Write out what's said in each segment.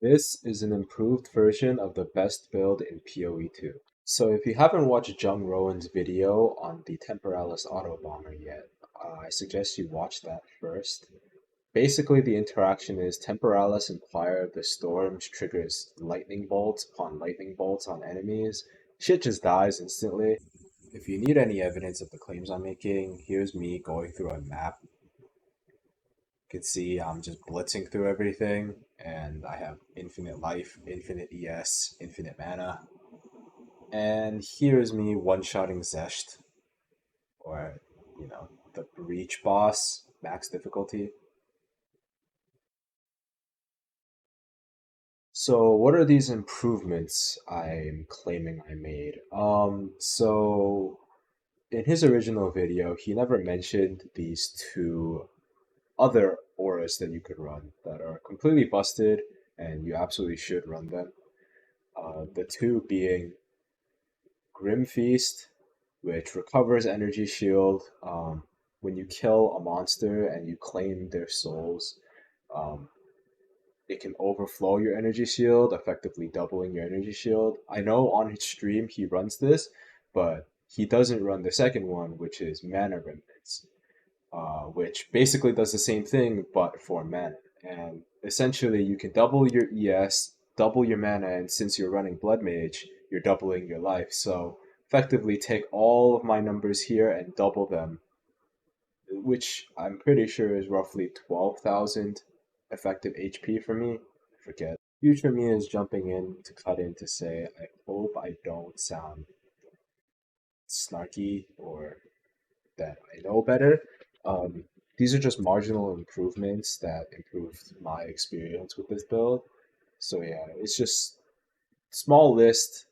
This is an improved version of the best build in PoE 2. So if you haven't watched Jung Rowan's video on the Temporalis Auto Bomber yet, I suggest you watch that first. Basically, the interaction is Temporalis Inquire of the Storms triggers lightning bolts upon lightning bolts on enemies. Shit just dies instantly. If you need any evidence of the claims I'm making, here's me going through a map. You can see I'm just blitzing through everything, and I have infinite life, infinite ES, infinite mana. And here's me one-shotting Zesht, or, the Breach boss, max difficulty. So what are these improvements I'm claiming I made? So in his original video, he never mentioned these two other auras that you could run that are completely busted, and you absolutely should run them. The two being Grim Feast, which recovers energy shield when you kill a monster and you claim their souls. Um, it can overflow your energy shield, effectively doubling your energy shield. I know on his stream he runs this, but he doesn't run the second one, which is Mana Remnants, which basically does the same thing but for mana. And essentially, you can double your ES, double your mana, and since you're running Blood Mage, you're doubling your life. So effectively, take all of my numbers here and double them, which I'm pretty sure is roughly 12,000 effective HP for me. I forget. Future me is jumping in to cut in to say, I hope I don't sound snarky or that I know better. Um, these are just marginal improvements that improved my experience with this build. So yeah, it's just small list.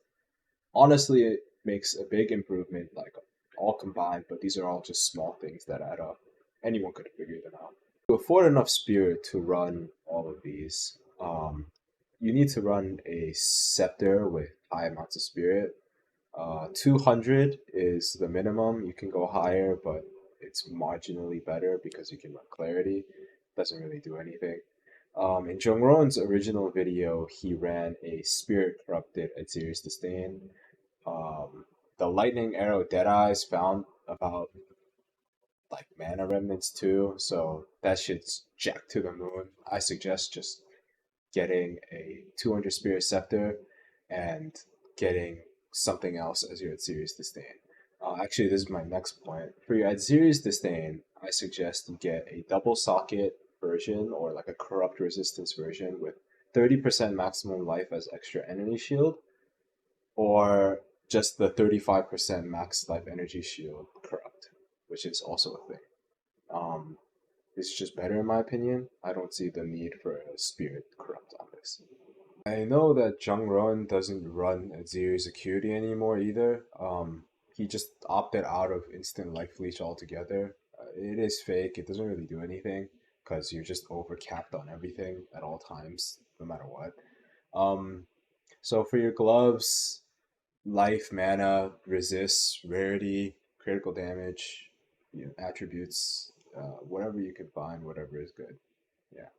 Honestly, it makes a big improvement, like all combined, but these are all just small things that add up. Anyone could figure them out. To afford enough spirit to run all of these, you need to run a scepter with high amounts of spirit. 200 is the minimum. You can go higher, but it's marginally better because you can run clarity. Doesn't really do anything. In Jongron's original video, he ran a spirit corrupted atziris disdain. Um, the lightning arrow Deadeyes found about like mana remnants too, so that shit's jacked to the moon. I suggest just getting a 200 spirit scepter and getting something else as your atziris disdain. Actually, this is my next point. For your atziris disdain, I suggest you get a double socket version or like a corrupt resistance version with 30% maximum life as extra enemy shield, or just the 35% max life energy shield corrupt, which is also a thing. Um, it's just better in my opinion. I don't see the need for a spirit corrupt on this. I know that Jung Rowan doesn't run Aziri's Acuity anymore either. He just opted out of instant life leech altogether. It is fake. It doesn't really do anything because you're just overcapped on everything at all times, no matter what. Um, so for your gloves, life, mana, resist, rarity, critical damage, attributes, whatever you can find, whatever is good. Yeah.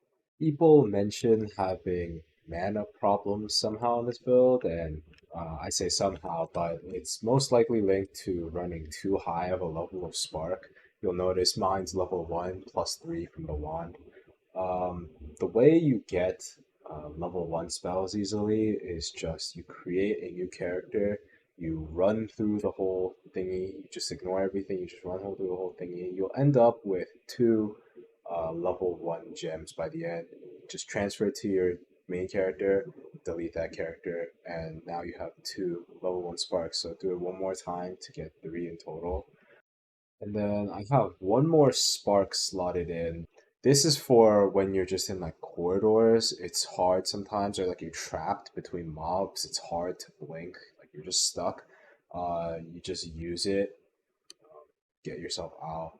People mention having mana problems somehow in this build, and I say somehow, but it's most likely linked to running too high of a level of spark. You'll notice mine's level 1 plus 3 from the wand. The way you get level 1 spells easily is just you create a new character, you run through the whole thingy, you just ignore everything, you just run through the whole thingy. You'll end up with two level 1 gems by the end. Just transfer it to your main character, delete that character, and now you have two level 1 sparks. So do it one more time to get 3 in total. And then I have one more spark slotted in. This is for when you're just in like corridors. It's hard sometimes, or like you're trapped between mobs. It's hard to blink, like you're just stuck. You just use it, get yourself out.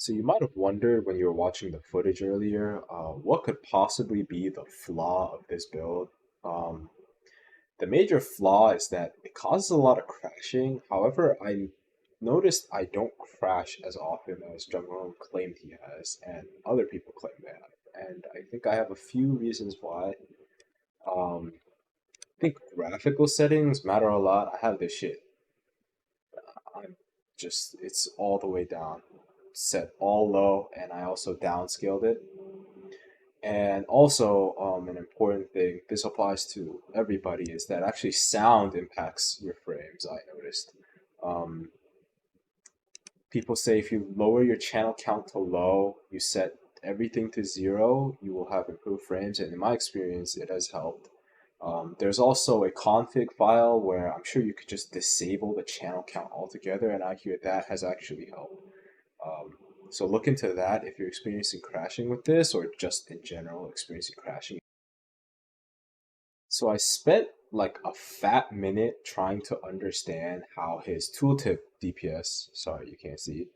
So you might have wondered when you were watching the footage earlier, what could possibly be the flaw of this build? Um, the major flaw is that it causes a lot of crashing. However, I noticed I don't crash as often as Jungwon claimed he has, and other people claim they have. And I think I have a few reasons why. graphical settings matter a lot. I have this shit. I'm just, it's all the way down, set all low, and I also downscaled it. And also, an important thing, this applies to everybody, is that actually sound impacts your frames, I noticed. Um, People say if you lower your channel count to low, you set everything to 0, you will have improved frames, and in my experience, it has helped. There's also a config file where I'm sure you could just disable the channel count altogether, and I hear that has actually helped. Um, so look into that if you're experiencing crashing with this, or just in general experiencing crashing. So I spent like a fat minute trying to understand how his tooltip DPS, sorry you can't see,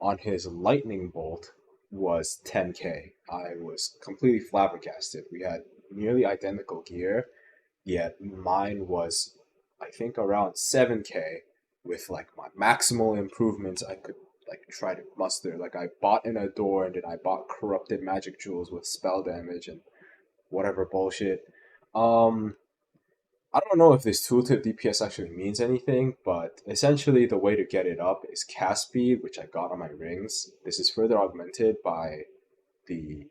on his lightning bolt was 10k. I was completely flabbergasted. We had nearly identical gear, yet mine was, I think, around 7k with like my maximal improvements I could like try to muster. Like I bought in a door and then I bought corrupted magic jewels with spell damage and whatever bullshit. Um, I don't know if this tooltip DPS actually means anything, but essentially the way to get it up is cast speed, which I got on my rings. This is further augmented by the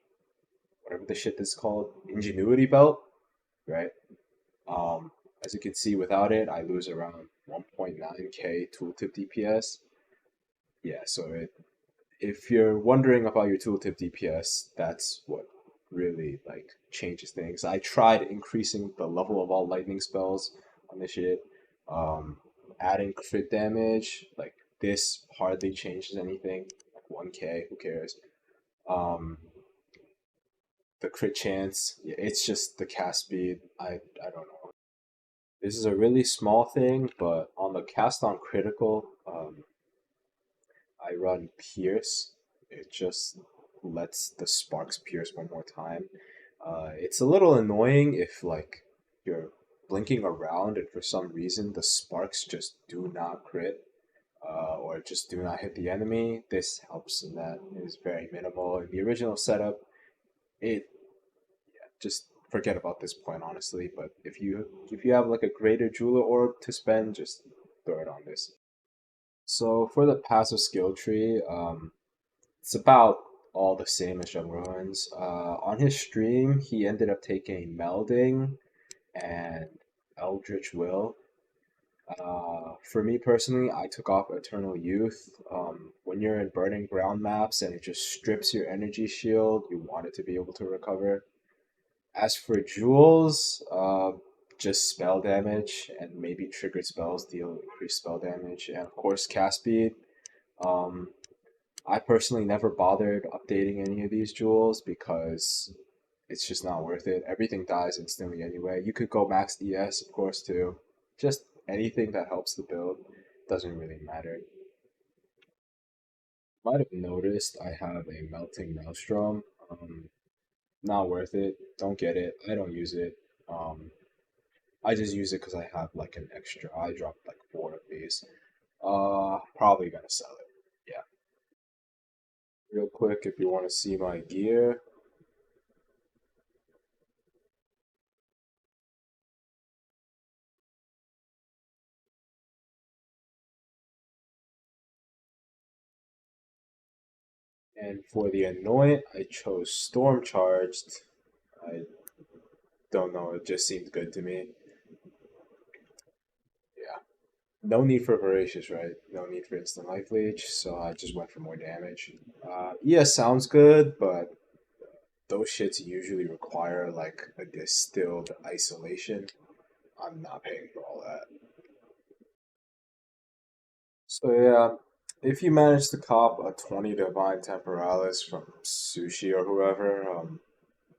whatever the shit is called, ingenuity belt, right? Um, as you can see, without it, I lose around 1.9k tooltip DPS. Yeah, so if you're wondering about your tooltip DPS, that's what really like changes things. I tried increasing the level of all lightning spells on this shit, um, adding crit damage. Like this hardly changes anything. Like 1k, who cares? Um, the crit chance, yeah, it's just the cast speed. I don't know. This is a really small thing, but on the cast on critical, I run Pierce. It just lets the sparks pierce one more time. It's a little annoying if like you're blinking around and for some reason the sparks just do not crit or just do not hit the enemy. This helps in that. It is very minimal. In the original setup, it just forget about this point honestly. But if you have like a greater jeweler orb to spend, just throw it on this. So for the passive skill tree, it's about all the same as Young Ruins. On his stream, he ended up taking Melding and Eldritch Will. For me personally, I took off Eternal Youth. When you're in Burning Ground maps and it just strips your energy shield, you want it to be able to recover. As for jewels, just spell damage and maybe triggered spells deal increased spell damage, and of course cast speed. Um, I personally never bothered updating any of these jewels because it's just not worth it. Everything dies instantly anyway. You could go max ES, of course, too. Just anything that helps the build doesn't really matter. Might have noticed I have a melting maelstrom. Not worth it. Don't get it. I don't use it. Um, I just use it because I have like an extra. I dropped like 4 of these. Probably gonna sell it. Yeah. Real quick, if you want to see my gear, and for the Anoint, I chose Storm Charged. I don't know, it just seemed good to me. Yeah. No need for Voracious, right? No need for instant life leech, so I just went for more damage. Yeah, sounds good, but those shits usually require like a distilled isolation. I'm not paying for all that. So yeah, if you manage to cop a 20 Divine Temporalis from Sushi or whoever,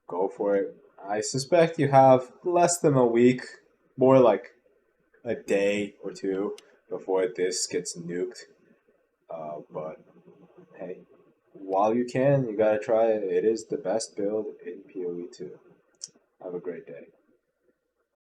go for it. I suspect you have less than a week, more like a day or two before this gets nuked. But hey, while you can, you gotta try it. It is the best build in PoE 2. Have a great day.